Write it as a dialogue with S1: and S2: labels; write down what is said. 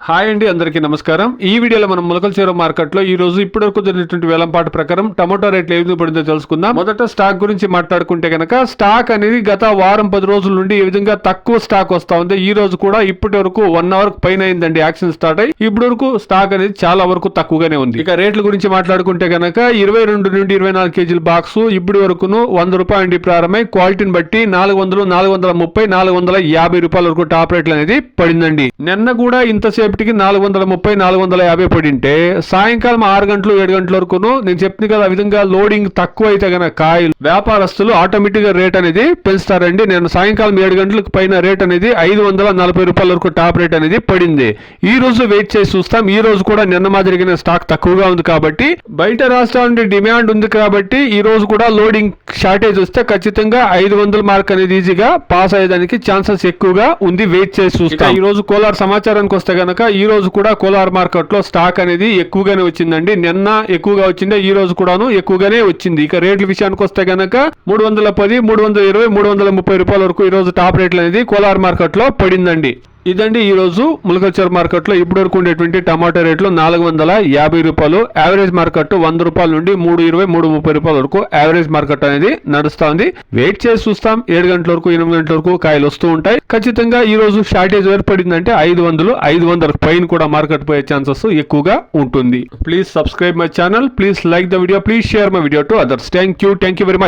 S1: Hi అండి, అందరికీ నమస్కారం. ఈ వీడియోలో మనం ములకల్చెరువు మార్కెట్ లో ఈ రోజు ఇప్పటివరకు జరిగినటువంటి వేలంపాటు ప్రకారం టమాటో రేట్లు ఏ విధంగా పడిందో తెలుసుకుందాం. మొదట స్టాక్ గురించి మాట్లాడుకుంటే గనక స్టాక్ అనేది గత వారం 10 రోజుల నుండి ఈ విధంగా తక్కువ స్టాక్ వస్తా ఉంది. ఈ రోజు కూడా ఇప్పటి వరకు 1 అవర్ పైన అయిందండి యాక్షన్ స్టార్ట్ అయ్యి. ఇప్పటి వరకు స్టాక్ అనేది చాలా వరకు తక్కువగానే ఉంది. ఇక రేట్ల గురించి మాట్లాడుకుంటే గనక 22 నుండి 24 కేజీల బాక్స్ ఇప్పటి వరకును 100 రూపాయల నుండి ప్రారంభమై క్వాలిటీని బట్టి 400, 430, 450 రూపాయల వరకు టాప్ రేట్లు అనేది పడిందండి. నిన్న కూడా ఇంతసేపు 430, 450 పడింటే సాయంకాలం 6 గంటలు 7 గంటల వరకును నేను చెప్పింది కదా, ఆ విధంగా లోడింగ్ తక్కువ అయితే గనక కాయలు వ్యాపారస్తులు ఆటోమేటిక్ గా రేట్ అనేది పెంచుతారండి. నేను సాయంకాలం 7 గంటలకు పైన రేట్ అనేది 540 రూపాయల వరకు టాప్ రేట్ అనేది పడింది. ఈ రోజు వెయిట్ చేసి చూస్తాం. ఈ రోజు కూడా నిన్న మాదిరిగిన స్టాక్ తక్కువగా ఉంది కాబట్టి, బయట రాష్ట్రాల నుండి డిమాండ్ ఉంది కాబట్టి ఈ రోజు కూడా లోడింగ్ షార్టేజ్ వస్తే ఖచ్చితంగా 500 మార్క్ అనేది ఈజీగా పాస్ అయ్యేదానికి ఛాన్సెస్ ఎక్కువగా ఉంది. వెయిట్ చేసి చూస్తాం. ఈ రోజు కోలార్ సమాచారానికి వస్తే గనక ఈ రోజు కూడా కోలార్ మార్కెట్ లో స్టాక్ అనేది ఎక్కువగానే వచ్చిందండి. నిన్న ఎక్కువగా వచ్చిందే, ఈ రోజు కూడాను ఎక్కువగానే వచ్చింది. ఇక రేట్ల విషయానికి వస్తే గనక 310, 320, 330 రూపాయల వరకు ఈ రోజు టాప్ రేట్లు అనేది కోలార్ మార్కెట్ లో పడిందండి. ఇదండి ఈ రోజు ములకల్చెరువు మార్కెట్ లో ఇప్పటి వరకు ఉండేటువంటి టమాటో రేట్లు 450 రూపాయలు. యావరేజ్ మార్కెట్ 100 రూపాయల నుండి 320, 330 రూపాయల వరకు యావరేజ్ మార్కెట్ అనేది నడుస్తా ఉంది. వెయిట్ చేసి చూస్తాం. 7 గంటల వరకు 8 గంటల వరకు కాయలు వస్తూ ఉంటాయి. ఖచ్చితంగా ఈ రోజు షార్టేజ్ ఏర్పడిందంటే 500, 500 పైన కూడా మార్కెట్ పోయే ఛాన్సెస్ ఎక్కువగా ఉంటుంది. Please subscribe my channel, please like the video, please share my video to others. Thank you very much.